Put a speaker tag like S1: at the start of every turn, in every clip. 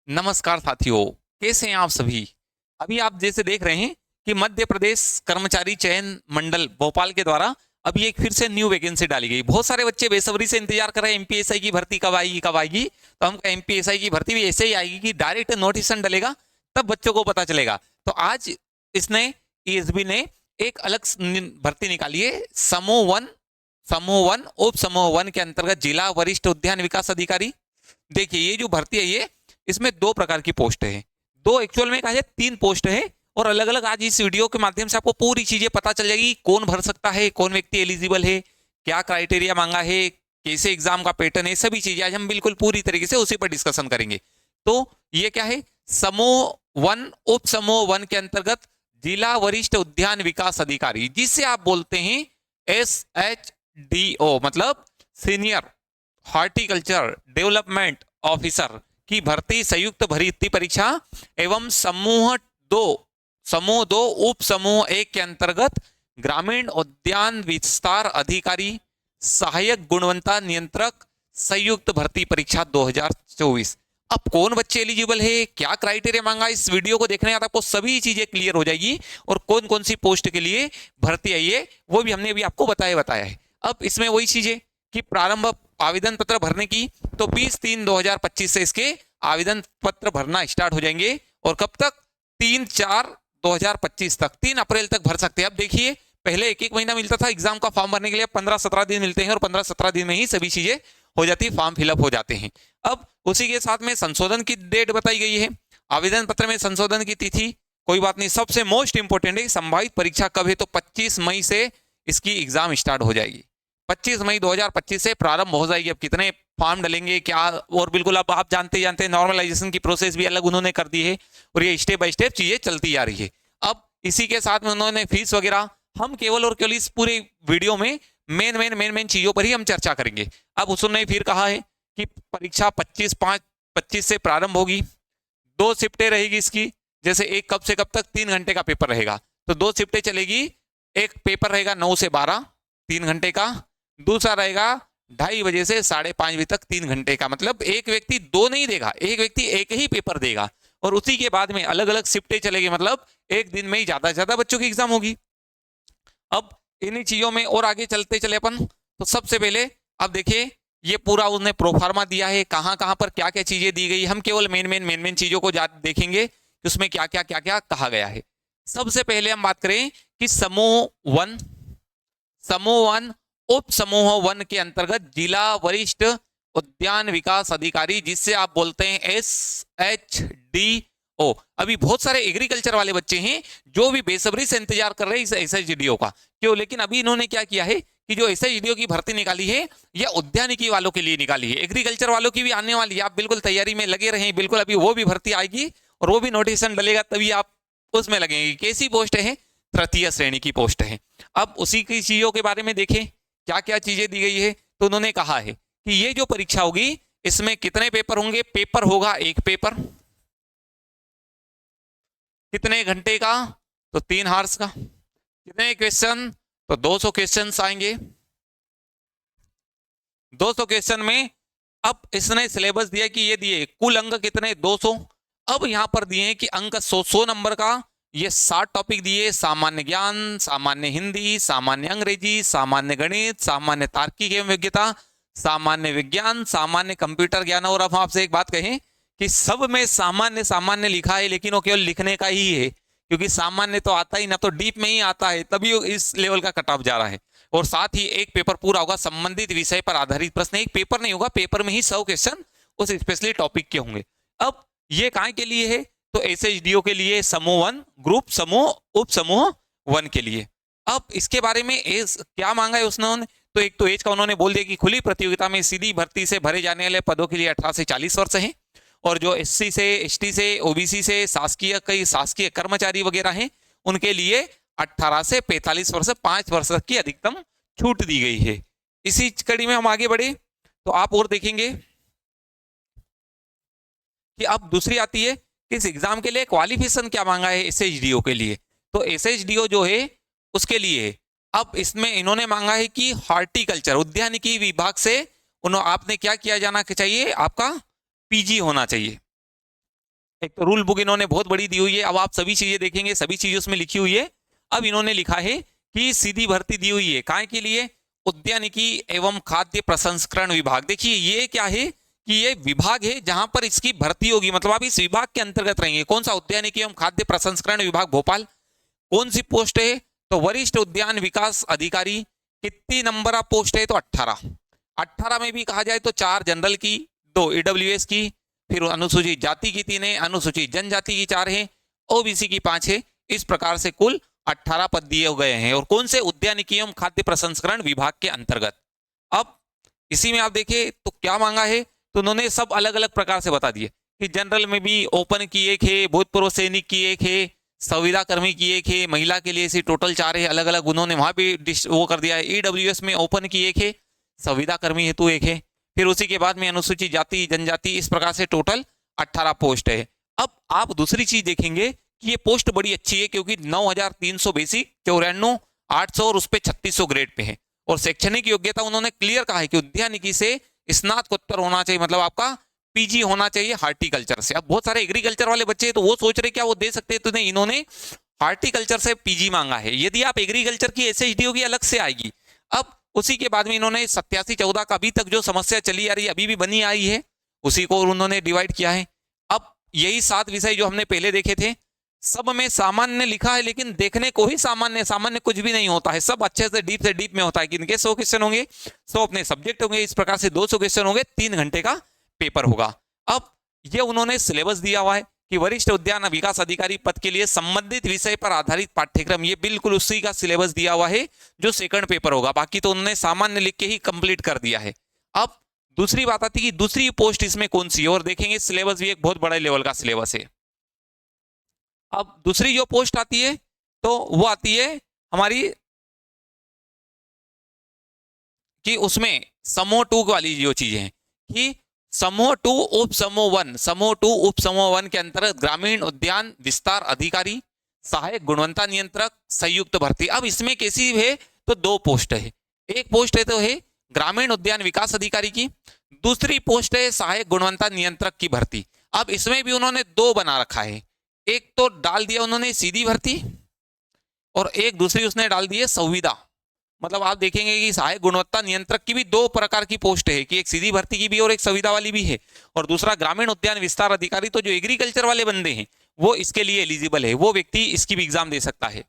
S1: नमस्कार साथियों, कैसे हैं आप सभी। अभी आप जैसे देख रहे हैं कि मध्य प्रदेश कर्मचारी चयन मंडल भोपाल के द्वारा अभी एक फिर से न्यू वैकेंसी डाली गई। बहुत सारे बच्चे बेसब्री से इंतजार कर रहे हैं एमपीएसआई की भर्ती कब आएगी कब आएगी। तो हम एमपीएसआई की भर्ती भी ऐसे ही आएगी कि डायरेक्ट नोटिफिकेशन डलेगा, तब बच्चों को पता चलेगा। तो आज इसने ईएसबी ने एक अलग भर्ती निकाली है। समूह वन उप समूह वन के अंतर्गत जिला वरिष्ठ उद्यान विकास अधिकारी। देखिए ये जो भर्ती है, ये इसमें दो प्रकार की पोस्ट है। दो एक्चुअल में कहा जाए तीन पोस्ट है, और अलग अलग आज इस वीडियो के माध्यम से आपको पूरी चीजें पता चल जाएगी। कौन भर सकता है, कौन व्यक्ति एलिजिबल है, क्या क्राइटेरिया मांगा है, कैसे एग्जाम का पैटर्न है, सभी चीजें आज हम बिल्कुल पूरी तरीके से उसी पर डिस्कशन करेंगे। तो ये क्या है, समूह वन उप समूह वन के अंतर्गत जिला वरिष्ठ उद्यान विकास अधिकारी, जिसे आप बोलते हैं SHDO, मतलब सीनियर हॉर्टिकल्चर डेवलपमेंट ऑफिसर की भर्ती संयुक्त भर्ती परीक्षा एवं समूह दो उप समूह एक के अंतर्गत ग्रामीण उद्यान विस्तार अधिकारी सहायक गुणवत्ता नियंत्रक संयुक्त भर्ती परीक्षा 2024। अब कौन बच्चे एलिजिबल है, क्या क्राइटेरिया मांगा, इस वीडियो को देखने बाद आपको सभी चीजें क्लियर हो जाएगी। और कौन कौन सी पोस्ट के लिए भर्ती आई है वो भी हमने अभी आपको बताया है। अब इसमें वही चीजें कि प्रारंभ आवेदन पत्र भरने की, तो 20-3-2025 से इसके आवेदन पत्र भरना स्टार्ट हो जाएंगे। और कब तक, 3-4-2025 तक, 3 अप्रैल तक भर सकते हैं। अब देखिए पहले एक एक महीना मिलता था एग्जाम का फॉर्म भरने के लिए, 15-17 दिन मिलते हैं, और 15-17 दिन में ही सभी चीजें हो जाती है, फॉर्म फिलअप हो जाते हैं। अब उसी के साथ में संशोधन की डेट बताई गई है, आवेदन पत्र में संशोधन की तिथि कोई बात नहीं, सबसे मोस्ट इंपोर्टेंट है संभावित परीक्षा कब है, तो 25 मई से इसकी एग्जाम स्टार्ट हो जाएगी। 25 मई 2025 से प्रारंभ हो जाएगी। अब कितने फॉर्म डलेंगे क्या, और बिल्कुल अब आप जानते नॉर्मलाइजेशन की प्रोसेस भी अलग उन्होंने कर दी है, और ये स्टेप बाय स्टेप चीजें चलती आ रही है। अब इसी के साथ में उन्होंने फीस वगैरह, हम केवल और केवल इस पूरे वीडियो में मेन चीजों पर ही हम चर्चा करेंगे। अब उसने फिर कहा है कि परीक्षा 25 से प्रारंभ होगी, 2 शिफ्टें रहेगी इसकी। जैसे एक कब से कब तक, 3 घंटे का पेपर रहेगा, तो 2 शिफ्टें चलेगी। एक पेपर रहेगा 9 से 12, 3 घंटे का। दूसरा रहेगा 2:30 बजे से 5:30 बजे तक, 3 घंटे का। मतलब एक व्यक्ति दो नहीं देगा, एक व्यक्ति एक ही पेपर देगा, और उसी के बाद में अलग अलग शिफ्टें चलेगी। मतलब एक दिन में ही ज्यादा से ज्यादा बच्चों की एग्जाम होगी। अब इन्हीं चीजों में और आगे चलते चले अपन, तो सबसे पहले अब देखिए ये पूरा उसने प्रोफार्मा दिया है, कहां कहां पर क्या क्या चीजें दी गई। हम केवल मेन चीजों को देखेंगे कि उसमें क्या क्या कहा गया है। सबसे पहले हम बात करें कि समूह वन उप समूह वन के अंतर्गत जिला वरिष्ठ उद्यान विकास अधिकारी, जिससे आप बोलते हैं SHDO। अभी बहुत सारे एग्रीकल्चर वाले बच्चे हैं जो भी बेसब्री से इंतजार कर रहे हैं इस SHDO का, क्यों, लेकिन अभी इन्होंने क्या किया है कि जो SHDO की भर्ती निकाली है, यह उद्यानिकी वालों के लिए निकाली है। एग्रीकल्चर वालों की भी आने वाली है, आप बिल्कुल तैयारी में लगे रहे। बिल्कुल अभी वो भी भर्ती आएगी और वो भी नोटिफिकेशन डलेगा, तभी आप उसमें लगेंगे। कैसी पोस्ट है, तृतीय श्रेणी की पोस्ट है। अब उसी की चीजों के बारे में देखें क्या क्या चीजें दी गई है। तो उन्होंने कहा है कि ये जो परीक्षा होगी इसमें कितने पेपर होंगे, पेपर होगा एक पेपर, कितने घंटे का, तो 3 हार्स का। कितने क्वेश्चन, तो 200 क्वेश्चन आएंगे। 200 क्वेश्चन में अब इसने सिलेबस दिया कि ये दिए कुल अंक कितने, 200। अब यहां पर दिए हैं कि अंक 100 नंबर का, ये 60 टॉपिक दिए, सामान्य ज्ञान, सामान्य हिंदी, सामान्य अंग्रेजी, सामान्य गणित, सामान्य तार्किक एवं योग्यता, सामान्य विज्ञान, सामान्य कंप्यूटर ज्ञान। और अब आपसे एक बात कहें कि सब में सामान्य सामान्य लिखा है, लेकिन वो केवल लिखने का ही है, क्योंकि सामान्य तो आता ही ना, तो डीप में ही आता है, तभी इस लेवल का कट ऑफ जा रहा है। और साथ ही एक पेपर पूरा होगा संबंधित विषय पर आधारित प्रश्न। एक पेपर नहीं होगा, पेपर में ही 100 क्वेश्चन उस स्पेशली टॉपिक के होंगे। अब ये कहां के लिए है, तो SHDO के लिए, समूह वन ग्रुप समूह उप समूह वन के लिए। अब इसके बारे में क्या मांगा है उसने, तो एक तो एज का उन्होंने बोल दिया कि खुली प्रतियोगिता में सीधी भर्ती से भरे जाने वाले पदों के लिए 18 से 40 वर्ष है, और जो SC से ST से OBC से शासकीय कई शासकीय कर्मचारी वगैरह हैं उनके लिए 18 से 45 वर्ष, 5 वर्ष तक की अधिकतम छूट दी गई है। इसी कड़ी में हम आगे बढ़े तो आप और देखेंगे कि अब दूसरी आती है कि इस एग्जाम के लिए क्वालिफिकेशन क्या मांगा है SHDO के लिए। तो SHDO जो है उसके लिए अब इसमें इन्होंने मांगा है कि हॉर्टिकल्चर उद्यानिकी विभाग से आपने क्या किया जाना चाहिए, आपका PG होना चाहिए। एक तो रूल बुक इन्होंने बहुत बड़ी दी हुई है, अब आप सभी चीजें देखेंगे, सभी चीजें उसमें लिखी हुई है। अब इन्होंने लिखा है कि सीधी भर्ती दी हुई है काय के लिए, उद्यानिकी एवं खाद्य प्रसंस्करण विभाग। देखिए ये क्या है कि ये विभाग है जहां पर इसकी भर्ती होगी, मतलब आप इस विभाग के अंतर्गत रहेंगे। कौन सा, उद्यानिकी एवं खाद्य प्रसंस्करण विभाग भोपाल। कौन सी पोस्ट है, तो वरिष्ठ उद्यान विकास अधिकारी। कितनी नंबर ऑफ पोस्ट है, तो 18। 18 में भी कहा जाए तो 4 जनरल की, 2 ईडब्ल्यूएस की, फिर अनुसूचित जाति की 3 है, अनुसूचित जनजाति की 4 है, ओबीसी की 5 है। इस प्रकार से कुल 18 पद दिए गए हैं, और कौन से, उद्यानिकी एवं खाद्य प्रसंस्करण विभाग के अंतर्गत। अब इसी में आप देखिए तो क्या मांगा है, तो उन्होंने सब अलग अलग प्रकार से बता दिए कि जनरल में भी ओपन की 1 है, भूतपूर्व सैनिक की 1 है, संविदा कर्मी की 1 है, महिला के लिए इसी टोटल 4 है, अलग अलग उन्होंने वहां भी वो कर दिया है। ईडब्ल्यूएस में ओपन की 1 है, संविदा कर्मी हेतु 1 है, फिर उसी के बाद में अनुसूचित जाति जनजाति, इस प्रकार से टोटल 18 पोस्ट है। अब आप दूसरी चीज देखेंगे कि ये पोस्ट बड़ी अच्छी है, क्योंकि 9300 बेसिक, 94 800 और उस पर 3600 ग्रेड पे है। और शैक्षणिक योग्यता उन्होंने क्लियर कहा है कि उद्यानिकी से स्नातकोत्तर होना चाहिए, मतलब आपका पीजी होना चाहिए हार्टिकल्चर से। अब बहुत सारे एग्रीकल्चर वाले बच्चे हैं तो वो सोच रहे क्या वो दे सकते हैं, तो नहीं, इन्होंने हार्टिकल्चर से पीजी मांगा है। यदि आप एग्रीकल्चर की एसएचडी होगी अलग से आएगी। अब उसी के बाद में इन्होंने 87-14 का अभी तक जो समस्या चली आ रही है, अभी भी बनी आई है, उसी को उन्होंने डिवाइड किया है। अब यही 7 विषय जो हमने पहले देखे थे, सब में सामान्य लिखा है, लेकिन देखने को ही सामान्य, सामान्य कुछ भी नहीं होता है, सब अच्छे से डीप में होता है। किनके 100 क्वेश्चन होंगे, 100 अपने सब्जेक्ट होंगे, इस प्रकार से 200 क्वेश्चन होंगे, 3 घंटे का पेपर होगा। अब ये उन्होंने सिलेबस दिया हुआ है कि वरिष्ठ उद्यान विकास अधिकारी पद के लिए संबंधित विषय पर आधारित पाठ्यक्रम, ये बिल्कुल उसी का सिलेबस दिया हुआ है जो सेकंड पेपर होगा। बाकी तो उन्होंने सामान्य लिख के ही कंप्लीट कर दिया है। अब दूसरी बात आती है कि दूसरी पोस्ट इसमें कौन सी है, और देखेंगे सिलेबस भी एक बहुत बड़े लेवल का सिलेबस है। अब दूसरी जो पोस्ट आती है तो वो आती है हमारी कि उसमें समूह 2 वाली जो चीजें हैं कि समूह 2 उप समूह 1, समूह 2 उप समूह 1 के अंतर्गत ग्रामीण उद्यान विस्तार अधिकारी, सहायक गुणवत्ता नियंत्रक, संयुक्त भर्ती। अब इसमें कैसी है, तो 2 पोस्ट है। एक पोस्ट है तो है ग्रामीण उद्यान विकास अधिकारी की, दूसरी पोस्ट है सहायक गुणवत्ता नियंत्रक की भर्ती। अब इसमें भी उन्होंने 2 बना रखा है, एक तो डाल दिया उन्होंने सीधी भर्ती, और एक दूसरी उसने डाल दी है संविदा। मतलब आप देखेंगे कि सहायक गुणवत्ता नियंत्रक की भी 2 प्रकार की पोस्ट है, कि एक सीधी भर्ती की भी और एक संविदा वाली भी है, और दूसरा ग्रामीण उद्यान विस्तार अधिकारी, तो जो एग्रीकल्चर वाले बंदे हैं वो इसके लिए एलिजिबल है, वो व्यक्ति इसकी भी एग्जाम दे सकता है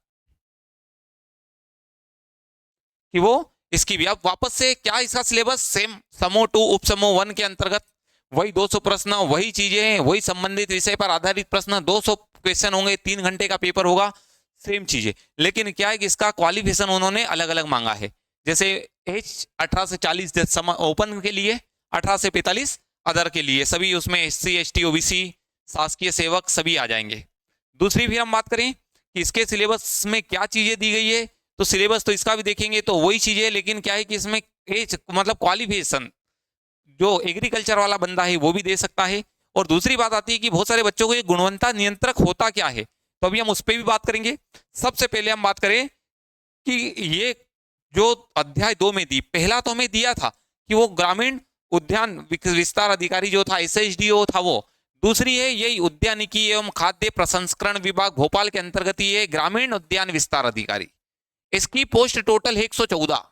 S1: कि वो इसकी भी। अब वापस से क्या इसका सिलेबस सेम, समूह 2 उप समूह 1 के अंतर्गत वही 200 प्रश्न, वही चीजें, वही संबंधित विषय पर आधारित प्रश्न, 200 क्वेश्चन होंगे, 3 घंटे का पेपर होगा, सेम चीजें। लेकिन क्या है कि इसका क्वालिफिकेशन उन्होंने अलग अलग मांगा है। जैसे एज 18 से 40 ओपन के लिए, 18 से 45 अदर के लिए, सभी उसमें SC ST OBC शासकीय सेवक सभी आ जाएंगे। दूसरी भी हम बात करें कि इसके सिलेबस में क्या चीजें दी गई है, तो सिलेबस तो इसका भी देखेंगे तो वही चीजें, लेकिन क्या है कि इसमें एज मतलब क्वालिफिकेशन जो एग्रीकल्चर वाला बंदा है वो भी दे सकता है। और दूसरी बात आती है कि बहुत सारे बच्चों को ये गुणवत्ता नियंत्रक होता क्या है, तो अभी हम उस पर भी बात करेंगे। सबसे पहले हम बात करें कि ये जो अध्याय 2 में दी, पहला तो हमें दिया था कि वो ग्रामीण उद्यान विस्तार अधिकारी जो था SHDO था वो, दूसरी है यही उद्यानिकी एवं खाद्य प्रसंस्करण विभाग भोपाल के अंतर्गत ये ग्रामीण उद्यान विस्तार अधिकारी, इसकी पोस्ट टोटल है 114।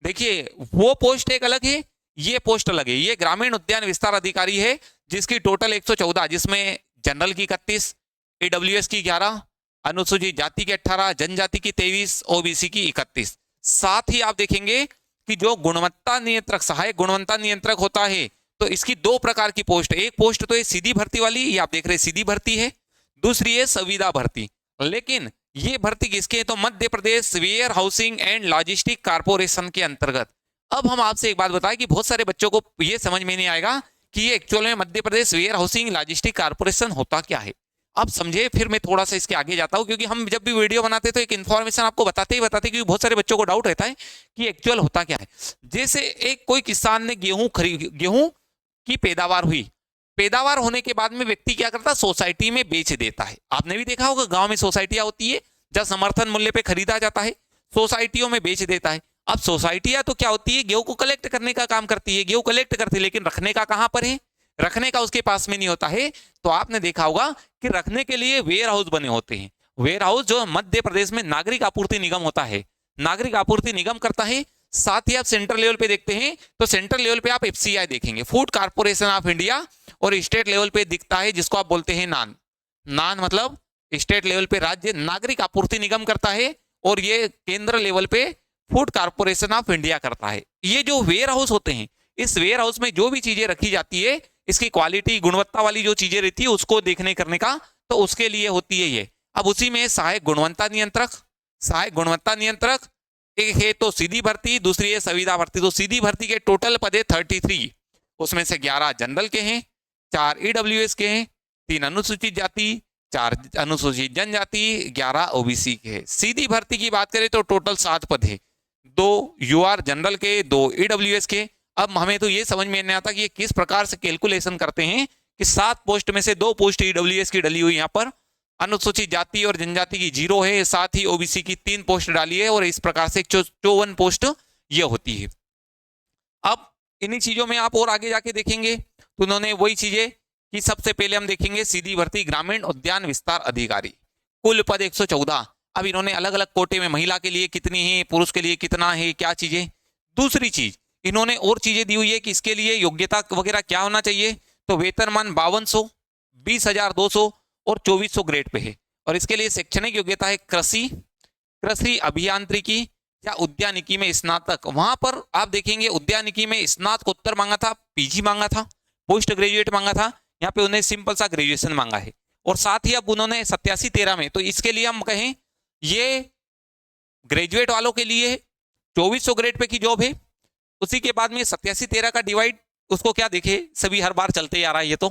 S1: देखिए वो पोस्ट एक अलग है, ये पोस्ट अलग है। ये ग्रामीण उद्यान विस्तार अधिकारी है जिसकी टोटल 114, जिसमें जनरल की 31, AWS की 11, अनुसूचित जाति की 18, जनजाति की 23, OBC की 31। साथ ही आप देखेंगे कि जो गुणवत्ता नियंत्रक, सहायक गुणवत्ता नियंत्रक होता है, तो इसकी 2 प्रकार की पोस्ट, एक पोस्ट तो ये सीधी भर्ती वाली, ये आप देख रहे हैं सीधी भर्ती है, दूसरी है संविदा भर्ती। लेकिन ये भर्ती किसके है, तो Madhya Pradesh warehousing and logistic corporation के अंतर्गत। अब हम आपसे एक बात बताएं कि बहुत सारे बच्चों को ये समझ में नहीं आएगा कि ये एक्चुअल में मध्य Pradesh where housing logistic corporation होता क्या है। आप समझे, फिर मैं थोड़ा सा इसके आगे जाता हूं, क्योंकि हम जब भी वीडियो बनाते तो एक इन्फॉर्मेशन आपको बताते ही बताते, क्योंकि बहुत सारे बच्चों को डाउट रहता है कि एक्चुअल होता क्या है। जैसे एक कोई किसान ने गेहूं की पैदावार हुई, पैदावार होने के बाद में व्यक्ति क्या करता है, सोसाइटी में बेच देता है। आपने भी देखा होगा गांव में सोसाइटियां होती है जहां समर्थन मूल्य पे खरीदा जाता है, सोसाइटियों में बेच देता है। अब सोसाइटियां तो क्या होती है, गेहूं को कलेक्ट करने का काम करती है, गेहूं कलेक्ट करती है, लेकिन रखने का कहां पर है, रखने का उसके पास में नहीं होता है। तो आपने देखा होगा कि रखने के लिए वेयर हाउस बने होते हैं। वेयर हाउस जो मध्य प्रदेश में नागरिक आपूर्ति निगम होता है, नागरिक आपूर्ति निगम करता है। साथ ही आप सेंट्रल लेवल पे देखते हैं तो सेंट्रल लेवल पे आप एफसीआई देखेंगे, फूड कॉर्पोरेशन ऑफ इंडिया, और स्टेट लेवल पे दिखता है जिसको आप बोलते हैं नान। नान मतलब स्टेट लेवल पे राज्य नागरिक आपूर्ति निगम करता है, और ये केंद्र लेवल पे फूड कॉर्पोरेशन ऑफ इंडिया करता है। ये जो वेयर हाउस होते हैं, इस वेयर हाउस में जो भी चीजें रखी जाती है, इसकी क्वालिटी गुणवत्ता वाली जो चीजें रहती है उसको देखने करने का, तो उसके लिए होती है ये। अब उसी में सहायक गुणवत्ता नियंत्रक, सहायक गुणवत्ता नियंत्रक एक है तो सीधी भर्ती, दूसरी है संविदा भर्ती। तो सीधी भर्ती के टोटल पद है 33, उसमें से 11 जनरल के हैं, 4 ईडब्ल्यूएस के हैं, 3 अनुसूचित जाति, 4 अनुसूचित जनजाति, 11 ओबीसी के हैं। सीधी भर्ती की बात करें तो टोटल 7 पद है, 2 यूआर जनरल के, 2 ईडब्ल्यूएस के। अब हमें तो ये समझ में नहीं आता कि ये किस प्रकार से कैलकुलेशन करते हैं कि 7 पोस्ट में से 2 पोस्ट ईडब्ल्यूएस की डली हुई, यहाँ पर अनुसूचित जाति और जनजाति की 0 है, साथ ही ओबीसी की 3 पोस्ट डाली है, और इस प्रकार से 54 पोस्ट ये होती है। अब इन्हीं चीजों में आप और आगे जाके देखेंगे तो उन्होंने वही चीजें कि सबसे पहले हम देखेंगे सीधी भर्ती ग्रामीण उद्यान विस्तार अधिकारी, कुल पद 114। अब इन्होंने अलग अलग कोटे में महिला के लिए कितनी है, पुरुष के लिए कितना है, क्या चीजें। दूसरी चीज इन्होंने और चीजें दी हुई है कि इसके लिए योग्यता वगैरह क्या होना चाहिए, तो वेतनमान 5200, 20,200 और 2400 ग्रेड पे है। और इसके लिए शैक्षणिक योग्यता है कृषि, कृषि अभियांत्रिकी या उद्यानिकी में स्नातक। वहां पर आप देखेंगे उद्यानिकी में स्नातकोत्तर मांगा था, पीजी मांगा था, पोस्ट ग्रेजुएट मांगा था, यहाँ पे उन्हें सिंपल सा ग्रेजुएशन मांगा है। और साथ ही अब उन्होंने 87-13 में, तो इसके लिए हम कहें ये ग्रेजुएट वालों के लिए 2400 ग्रेड पे की जॉब है। उसी के बाद में 87-13 का डिवाइड, उसको क्या देखे, सभी हर बार चलते आ रहा है ये तो।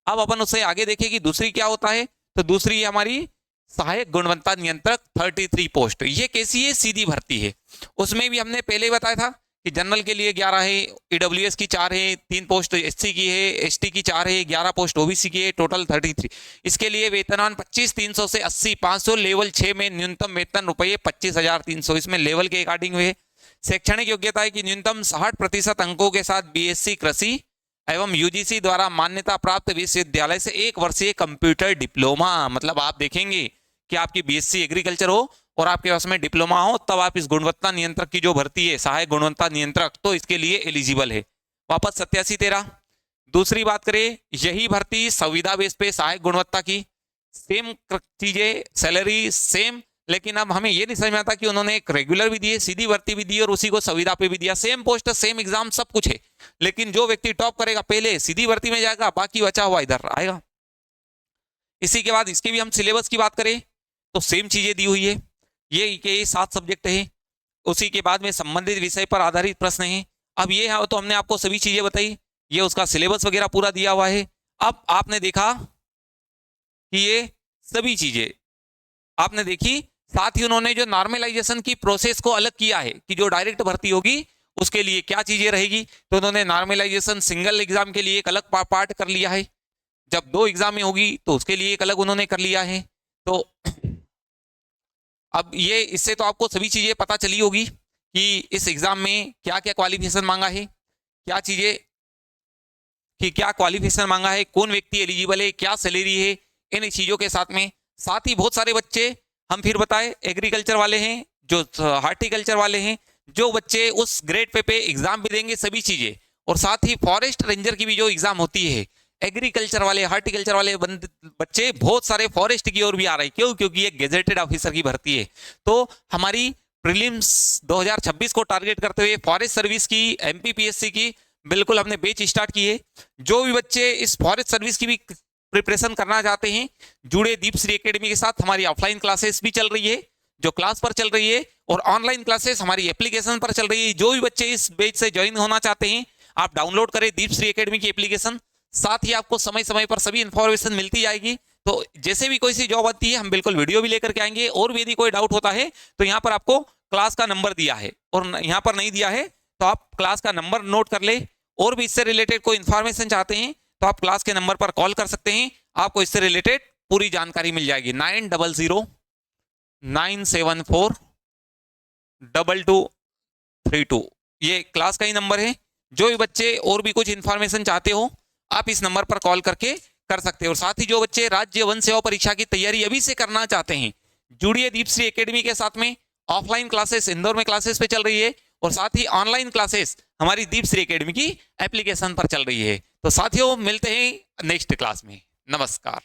S1: अब अपन उससे आगे देखें कि दूसरी क्या होता है, तो दूसरी है हमारी सहायक गुणवत्ता नियंत्रक 33 पोस्ट। ये कैसी है, सीधी भर्ती है। उसमें भी हमने पहले बताया था कि जनरल के लिए 11 है, ईडब्ल्यूएस की 4 है, 3 पोस्ट एससी की है, एसटी की 4 है, 11 पोस्ट ओबीसी की है, टोटल 33। इसके लिए वेतनमान 25,300 से 80,500, लेवल 6 में न्यूनतम वेतन रुपये 25,300, इसमें लेवल के अकॉर्डिंग हुए। शैक्षणिक योग्यता है कि न्यूनतम 60% अंकों के साथ बीएससी कृषि एवं यूजीसी द्वारा मान्यता प्राप्त विश्वविद्यालय से 1 वर्षीय कंप्यूटर डिप्लोमा। मतलब आप देखेंगे कि आपकी बीएससी एग्रीकल्चर हो और आपके पास में डिप्लोमा हो, तब आप इस गुणवत्ता नियंत्रक की जो भर्ती है, सहायक गुणवत्ता नियंत्रक, तो इसके लिए एलिजिबल है। वापस 87-13। दूसरी बात करें, यही भर्ती संविदा बेस पे सहायक गुणवत्ता की, सेम चीजें, सैलरी सेम, लेकिन अब हमें ये नहीं समझ में आता कि उन्होंने एक रेगुलर भी दिए, सीधी भर्ती भी दी और उसी को संविदा पे भी दिया। सेम पोस्ट, सेम एग्जाम, सब कुछ है, लेकिन जो व्यक्ति टॉप करेगा पहले सीधी भर्ती में जाएगा, बाकी बचा हुआ इधर आएगा। इसी के बाद इसके भी हम सिलेबस की बात करें तो सेम चीजें दी हुई है, ये 7 सब्जेक्ट है। उसी के बाद में संबंधित विषय पर आधारित प्रश्न है। अब ये है तो हमने आपको सभी चीजें बताई, ये उसका सिलेबस वगैरह पूरा दिया हुआ है। अब आपने देखा कि ये सभी चीजें आपने देखी, साथ ही उन्होंने जो नॉर्मलाइजेशन की प्रोसेस को अलग किया है कि जो डायरेक्ट भर्ती होगी उसके लिए क्या चीजें रहेगी, तो उन्होंने नॉर्मलाइजेशन सिंगल एग्जाम के लिए एक अलग पार्ट कर लिया है, जब 2 एग्जाम में होगी तो उसके लिए एक अलग उन्होंने कर लिया है। तो अब ये इससे तो आपको सभी चीजें पता चली होगी कि इस एग्जाम में क्या क्या क्वालिफिकेशन मांगा है, क्या चीजें कि क्या क्वालिफिकेशन मांगा है, कौन व्यक्ति एलिजिबल है, क्या सैलरी है, इन चीजों के साथ ही बहुत सारे बच्चे हम फिर बताए एग्रीकल्चर वाले हैं, जो हार्टिकल्चर वाले हैं, जो बच्चे उस ग्रेड पे एग्जाम भी देंगे सभी चीजें। और साथ ही फॉरेस्ट रेंजर की भी जो एग्जाम होती है, एग्रीकल्चर वाले हार्टिकल्चर वाले बच्चे बहुत सारे फॉरेस्ट की ओर भी आ रहे हैं। क्यों? क्योंकि ये गेजेटेड ऑफिसर की भर्ती है। तो हमारी प्रीलिम्स 2026 को टारगेट करते हुए फॉरेस्ट सर्विस की, एमपीपीएससी की बिल्कुल हमने बैच स्टार्ट की है। जो भी बच्चे इस फॉरेस्ट सर्विस की भी प्रिपरेशन करना चाहते हैं, जुड़े दीपश्री एकेडमी के साथ। हमारी ऑफलाइन क्लासेस भी चल रही है, जो क्लास पर चल रही है, और ऑनलाइन क्लासेस हमारी एप्लीकेशन पर चल रही है। जो भी बच्चे इस बैच से ज्वाइन होना चाहते हैं, आप डाउनलोड करें दीपश्री एकेडमी की एप्लीकेशन। साथ ही आपको समय समय पर सभी इंफॉर्मेशन मिलती जाएगी। तो जैसे भी कोई सी जॉब आती है, हम बिल्कुल वीडियो भी लेकर के आएंगे। और भी यदि कोई डाउट होता है तो यहाँ पर आपको क्लास का नंबर दिया है, और यहाँ पर नहीं दिया है तो आप क्लास का नंबर नोट कर ले। और भी इससे रिलेटेड कोई इंफॉर्मेशन चाहते हैं तो आप क्लास के नंबर पर कॉल कर सकते हैं, आपको इससे रिलेटेड पूरी जानकारी मिल जाएगी। 9009742232, ये क्लास का ही नंबर है। जो भी बच्चे और भी कुछ इंफॉर्मेशन चाहते हो, आप इस नंबर पर कॉल करके कर सकते हैं। और साथ ही जो बच्चे राज्य वन सेवा परीक्षा की तैयारी अभी से करना चाहते हैं, जुड़िए दीपश्री एकेडमी के साथ में। ऑफलाइन क्लासेस इंदौर में क्लासेस पे चल रही है और साथ ही ऑनलाइन क्लासेस हमारी दीपश्री एकेडमी की एप्लीकेशन पर चल रही है। तो साथियों मिलते हैं नेक्स्ट क्लास में। नमस्कार।